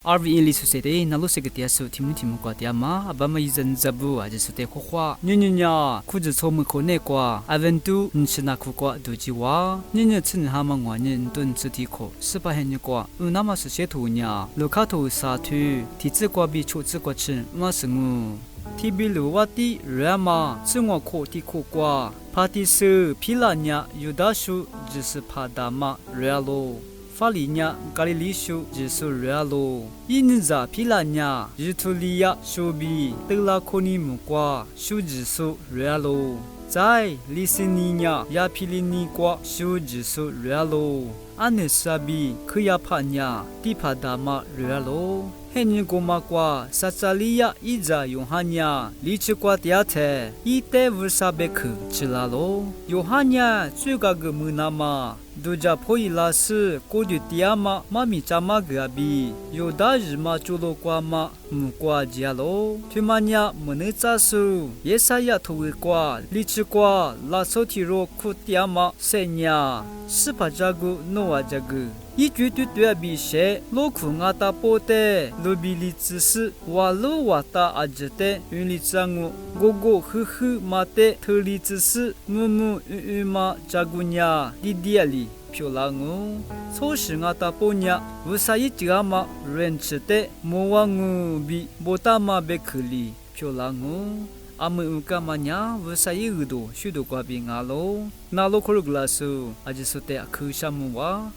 RV Lisu sede nalu segetia su timu kwa tiama abama izan zabu aja sute khwa nyunya kuzu chomu khone kwa aventu nchina kwa dojiwa nyunya chin hama ngwa nyin tun chiti kho sipa hen kwa unama se shetu nya lokato sa tu ti zi kwa bi chu zi kwa chen ma sengu ti bi lu wa ti rama chingwa kho ti kho kwa pati su pilanya yudashu jis padama realo法里亚咖喱里修只是热咯，因在皮拉亚日图里亚修比德拉科尼木瓜修只是热咯，在利斯尼亚亚皮里尼瓜修只是热咯，安内沙比克亚帕亚蒂帕达马热咯。hen ni goma kwa sachalia iza yohanya lichi kwa tiate ite vursabek chilalo yohanya chuga gmunama duja poila se kodu tiama mami chama gabi yodaj ma chulo kwa ma mukwa jialo tumanya munetsa su yesaya thuwe kwa lichi kwa la sotiro khutiama senya sipajagu noa jagu一句对对比些，路苦阿达波的，路比里只是瓦路瓦达阿只的，云里张我，哥哥呵呵马的，特里只是木木嘛扎古尼里迪里。漂亮哦！初时阿达波尼，乌萨伊吉阿玛认识的，莫忘我比波达玛贝克里漂亮哦。阿姆乌卡玛尼亚乌萨伊乌多，许多瓜比阿罗，那罗克鲁格拉苏，阿只说的阿克沙姆哇。